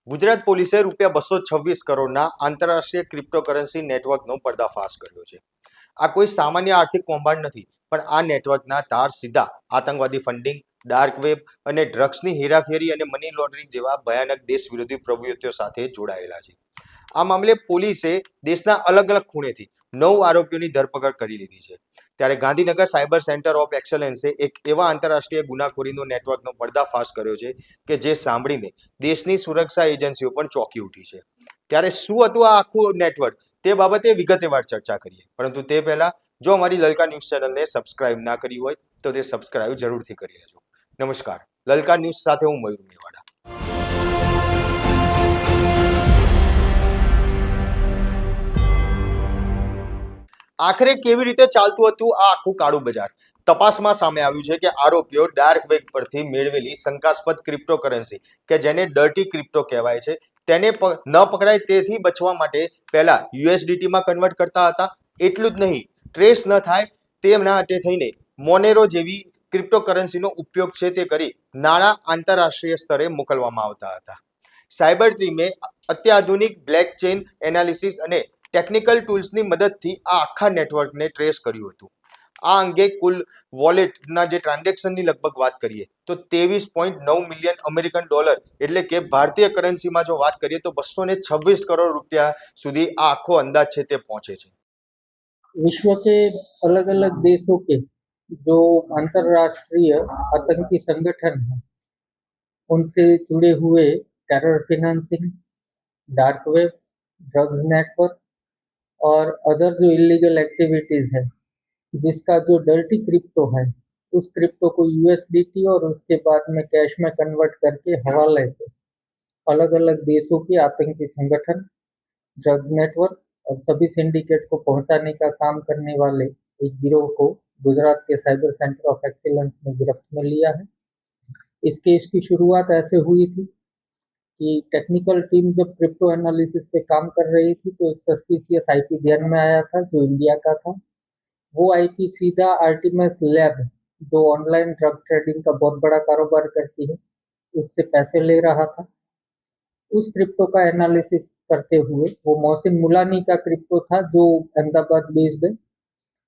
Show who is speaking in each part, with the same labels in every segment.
Speaker 1: ગુજરાત પોલીસે ₹226 કરોડના આંતરરાષ્ટ્રીય ક્રિપ્ટોકરન્સી નેટવર્કનો પર્દાફાશ કર્યો છે. આ કોઈ સામાન્ય આર્થિક કૌભાંડ નથી, પણ આ નેટવર્કના તાર સીધા આતંકવાદી ફંડિંગ, ડાર્ક વેબ અને ડ્રગ્સની હેરાફેરી અને મની લોન્ડરિંગ જેવા ભયાનક દેશ વિરોધી પ્રવૃત્તિઓ સાથે જોડાયેલા છે. આ મામલે પોલીસે દેશના અલગ અલગ ખૂણેથી 9 આરોપીઓની ધરપકડ કરી લીધી છે. ત્યારે ગાંધીનગર સાયબર સેન્ટર ઓફ એક્સલન્સે એક એવા આંતરરાષ્ટ્રીય ગુનાખોરીનો નેટવર્કનો પર્દાફાશ કર્યો છે કે જે સાંભળીને દેશની સુરક્ષા એજન્સીઓ પણ ચોંકી ઉઠી છે. ત્યારે શું હતું આ આખું નેટવર્ક તે બાબતે વિગતવાર ચર્ચા કરીએ, પરંતુ તે પહેલા જો અમારી લલકા ન્યૂઝ ચેનલને સબસ્ક્રાઇબ ના કરી હોય તો તે સબસ્ક્રાઇબ જરૂરથી કરી લેજો. નમસ્કાર, લલકા ન્યૂઝ સાથે હું મયુર મેવાડા. આખરે કેવી રીતે ચાલતું હતું આ આખું કાળું બજાર? તપાસમાં સામે આવ્યું છે કે આરોપીઓ ડાર્ક વેબ પરથી મેળવેલી શંકાસ્પદ ક્રિપ્ટોકરન્સી કે જેને ડર્ટી ક્રિપ્ટો કહેવાય છે તેને ન પકડાય તેથી બચવા માટે પહેલા યુએસડીટીમાં કન્વર્ટ કરતા હતા. એટલું જ નહીં, ટ્રેસ ન થાય તેમના માટે થઈને મોનેરો જેવી ક્રિપ્ટોકરન્સીનો ઉપયોગ છે તે કરી નાણાં આંતરરાષ્ટ્રીય સ્તરે મોકલવામાં આવતા હતા. સાયબર ટીમે અત્યાધુનિક બ્લેકચેઇન એનાલિસિસ અને ટેકનિકલ ટૂલ્સની મદદથી આ આખા નેટવર્કને ટ્રેસ કર્યું હતું. આ અંગે કુલ વોલેટના જે ટ્રાન્ઝેક્શનની લગભગ વાત કરીએ તો $23.9 મિલિયન એટલે કે ભારતીય કરન્સીમાં જો વાત કરીએ તો 226 કરોડ રૂપિયા સુધી આ આખો અંદાજ છે તે પહોંચે છે.
Speaker 2: विश्व के अलग अलग देशों के जो अंतर्राष्ट्रीय आतंकी संगठन हैं उनसे जुड़े हुए terror financing, dark web, drugs network और अदर जो इलीगल एक्टिविटीज़ है जिसका जो डर्टी क्रिप्टो है उस क्रिप्टो को यूएसडीटी और उसके बाद में कैश में कन्वर्ट करके हवाले से अलग अलग देशों के आतंकी संगठन, ड्रग्स नेटवर्क और सभी सिंडिकेट को पहुंचाने का काम करने वाले एक गिरोह को गुजरात के साइबर सेंटर ऑफ एक्सीलेंस ने गिरफ्त में लिया है. इस केस की शुरुआत ऐसे हुई थी कि टेक्निकल टीम जब क्रिप्टो एनालिसिस पे काम कर रही थी तो एक सस्पिशियस आईपी ध्यान में आया था जो इंडिया का था. वो आईपी सीधा आर्टिमस लैब जो ऑनलाइन ड्रग ट्रेडिंग का बहुत बड़ा कारोबार करती है उससे पैसे ले रहा था. उस क्रिप्टो का एनालिसिस करते हुए वो मोहसिन मुलानी का क्रिप्टो था जो अहमदाबाद बेस्ड है.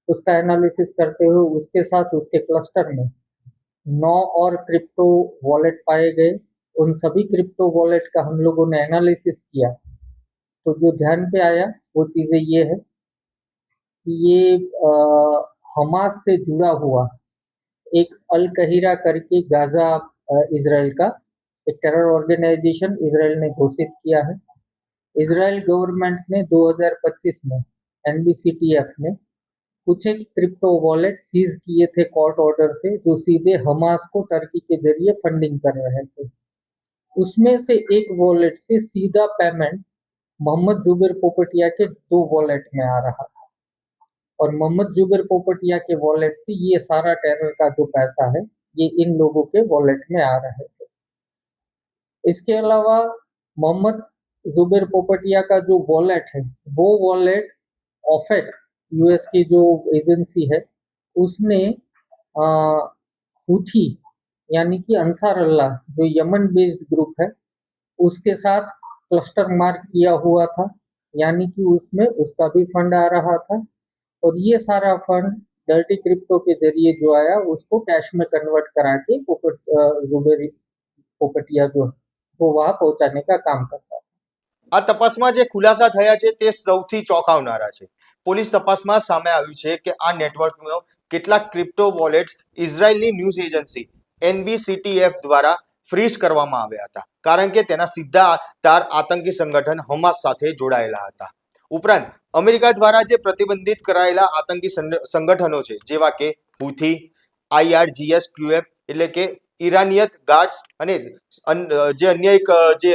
Speaker 2: उसका एनालिसिस करते हुए उसके साथ उसके क्लस्टर में 9 और क्रिप्टो वॉलेट पाए गए. उन सभी क्रिप्टो वॉलेट का हम लोगों ने एनालिसिस किया तो जो ध्यान पे आया वो चीज़ें ये है कि ये हमास से जुड़ा हुआ एक अल कहीरा करके गाज़ा इजराइल का एक टेरर ऑर्गेनाइजेशन इजराइल ने घोषित किया है. इजराइल गवर्नमेंट ने 2025 में एनबीसीटीएफ ने कुछ एक क्रिप्टो वॉलेट सीज किए थे कोर्ट ऑर्डर से जो सीधे हमास को टर्की के जरिए फंडिंग कर रहे थे. उसमें से एक वॉलेट से सीधा पेमेंट मोहम्मद जुबैर पोपटिया के 2 वॉलेट में आ रहा था और मोहम्मद जुबैर पोपटिया के वॉलेट से ये सारा टेरर का जो पैसा है ये इन लोगों के वॉलेट में आ रहे थे. इसके अलावा मोहम्मद जुबैर पोपटिया का जो वॉलेट है वो वॉलेट ऑफेक यूएस की जो एजेंसी है उसने हुथी यानी कि अंसार अल्लाह जो यमन बेस्ड ग्रुप है उसके साथ क्लस्टर मार्क किया हुआ था, यानी कि उसमें उसका भी फंड आ रहा था और ये सारा फंड डर्टी क्रिप्टो के जरिए जो आया उसको कैश में कन्वर्ट करा के जुबैर पोपटिया जो वो वहाँ पहुंचाने का काम करता है.
Speaker 1: આ તપાસમાં જે ખુલાસા થયા છે તે સૌથી ચોંકાવનારા છે. પોલીસ તપાસમાં સામે આવ્યું છે કે આ નેટવર્કનો કેટલાક ક્રિપ્ટો વોલેટ્સ ઇઝરાયલની ન્યૂઝ એજન્સી એનબીસીટીએફ દ્વારા ફ્રીઝ કરવામાં આવ્યા હતા, કારણ કે તેના સીધા તાર આતંકી સંગઠન હમાસ સાથે જોડાયેલા હતા. ઉપરાંત અમેરિકા દ્વારા જે પ્રતિબંધિત કરાયેલા આતંકી સંગઠનો છે જેવા કે હુથી, IRGS-QF એટલે કે ઈરાનિયત ગાર્ડ્સ અને જે અન્ય એક જે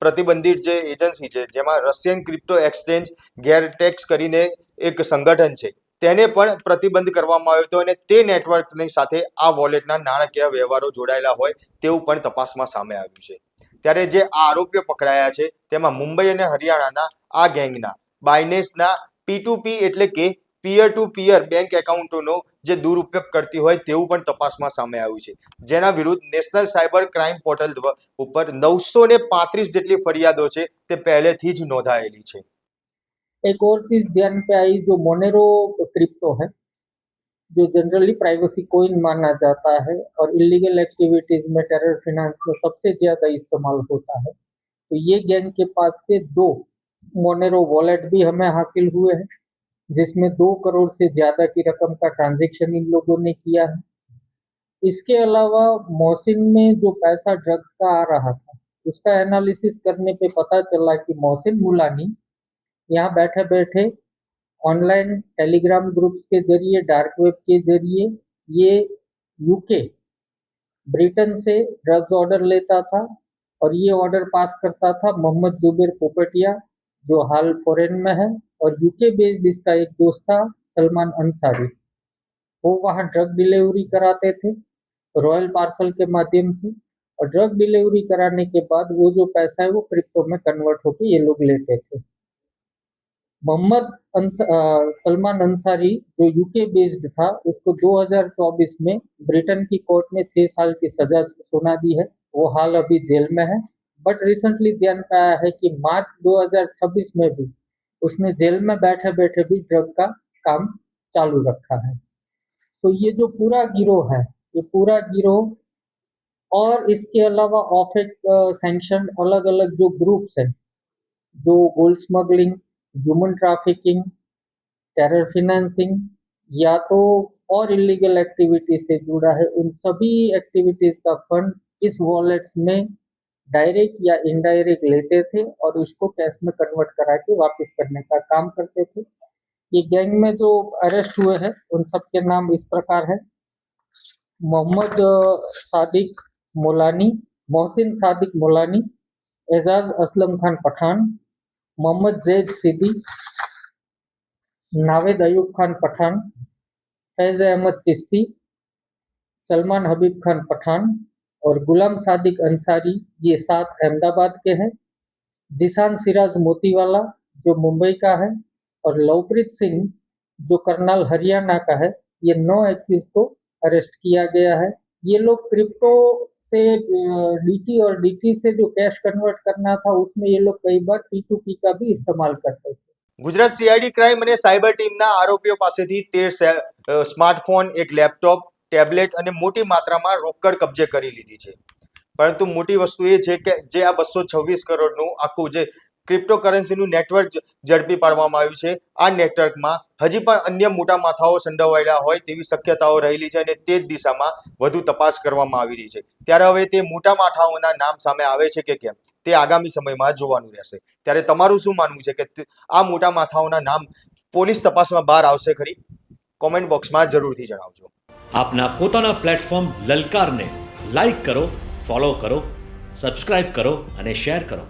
Speaker 1: પ્રતિબંધિત જે એજન્સી છે જેમાં રશિયન ક્રિપ્ટો એક્સચેન્જ ગેરટેક્સ કરીને એક સંગઠન છે તેને પણ પ્રતિબંધ કરવામાં આવ્યો હતો અને તે નેટવર્કની સાથે આ વોલેટના નાણાકીય વ્યવહારો જોડાયેલા હોય તેવું પણ તપાસમાં સામે આવ્યું છે. ત્યારે જે આ આરોપીઓ પકડાયા છે તેમાં મુંબઈ અને હરિયાણાના આ ગેંગના બાયનેસના P2P એટલે કે પિયર ટુ પિયર બેંક એકાઉન્ટોનો જે દુરુપયોગ કરતી હોય તેવું પણ તપાસમાં સામે આવ્યું છે, જેના વિરુદ્ધ નેશનલ સાયબર ક્રાઇમ પોર્ટલ ઉપર 935 જેટલી ફરિયાદો છે તે પહેલેથી જ નોંધાયેલી છે।
Speaker 2: एक और चीज ध्यान पे आई, जो मोनेरो क्रिप्टो है, जो जनरली प्राइवेसी कोइन माना जाता है और इलीगल एक्टिविटीज में, टेरर फिनेंस में सबसे ज्यादा इस्तेमाल होता है। तो ये गैंग के पास से 2 मोनेरो वॉलेट भी हमें हासिल हुए हैं, जिसमें 2 करोड़ से ज्यादा की रकम का ट्रांजैक्शन इन लोगों ने किया है। इसके अलावा मोहसिन में जो पैसा ड्रग्स का आ रहा था, उसका एनालिसिस करने पे पता चला कि मोहसिन मुलानी यहाँ बैठे बैठे ऑनलाइन टेलीग्राम ग्रुप्स के जरिए, डार्क वेब के जरिए ये यूके, ब्रिटेन से ड्रग्स ऑर्डर लेता था और ये ऑर्डर पास करता था मोहम्मद जुबेर पोपटिया, जो हाल फॉरेन में है, और यूके बेस्ड इसका एक दोस्त था सलमान अंसारी। वो वहाँ ड्रग डिलीवरी कराते थे रॉयल पार्सल के माध्यम से, और ड्रग डिलीवरी कराने के बाद वो जो पैसा है वो क्रिप्टो में कन्वर्ट होकर ये लोग लेते थे। सलमान अंसारी जो यूके बेस्ड था, उसको 2024 में ब्रिटेन की कोर्ट ने 6 साल की सजा सुना दी है। वो हाल अभी जेल में है, बट रिसेंटली ध्यान पे आया है कि मार्च 2026 में भी उसने जेल में बैठे बैठे भी ड्रग का काम चालू रखा है। सो ये जो पूरा गिरोह है, ये पूरा गिरोह, और इसके अलावा ऑफेक सैंक्शन अलग अलग जो ग्रुप्स हैं, जो gold smuggling, human trafficking, terror financing या तो और इलीगल एक्टिविटी से जुड़ा है, उन सभी एक्टिविटीज का फंड इस वॉलेट्स में डायरेक्ट या इनडायरेक्ट लेते थे और उसको कैश में कन्वर्ट करा के वापस करने का काम करते थे। ये गैंग में जो अरेस्ट हुए हैं उन सब के नाम इस प्रकार है: मोहम्मद सादिक मोलानी, मोहसिन सादिक मोलानी, एजाज असलम खान पठान, मोहम्मद जैद सिद्दी, नावेद अयूब खान पठान, फैज अहमद चिश्ती, सलमान हबीब खान पठान और गुलाम सादिक अंसारी, ये 7 अहमदाबाद के हैं। जिसान सिराज मोतीवाला जो मुंबई का है, और लवप्रीत सिंह जो करनाल हरियाणा का है। ये 9 एक्यूज को अरेस्ट किया गया है। ये लोग क्रिप्टो से डीटी और डीटी से जो कैश कन्वर्ट करना था, उसमें ये लोग कई बार P2P का भी इस्तेमाल करते थे।
Speaker 1: ગુજરાત સીઆઈડી ક્રાઇમ અને સાયબર ટીમના આરોપીઓ પાસેથી 13 સ્માર્ટફોન, એક લેપટોપ, ટેબ્લેટ અને મોટી માત્રામાં રોકડ કબજે કરી લીધી છે। પરંતુ મોટી વસ્તુ એ છે કે જે આ 226 કરોડનું આખું જે ક્રિપ્ટોકરન્સીનું નેટવર્ક ઝડપી પાડવામાં આવ્યું છે, આ નેટવર્કમાં હજી પણ અન્ય મોટા માથાઓ સંડોવાયેલા હોય તેવી શક્યતાઓ રહેલી છે અને તે જ દિશામાં વધુ તપાસ કરવામાં આવી રહી છે। ત્યારે હવે તે મોટા માથાઓના નામ સામે આવે છે કે કેમ તે આગામી સમયમાં જોવાનું રહેશે। ત્યારે તમારું શું માનવું છે કે આ મોટા માથાઓના નામ પોલીસ તપાસમાં બહાર આવશે ખરી? કોમેન્ટ બોક્સમાં જરૂરથી જણાવજો।
Speaker 3: આપના પોતાના પ્લેટફોર્મ લલકારને લાઈક કરો, ફોલો કરો, સબસ્ક્રાઇબ કરો અને શેર કરો।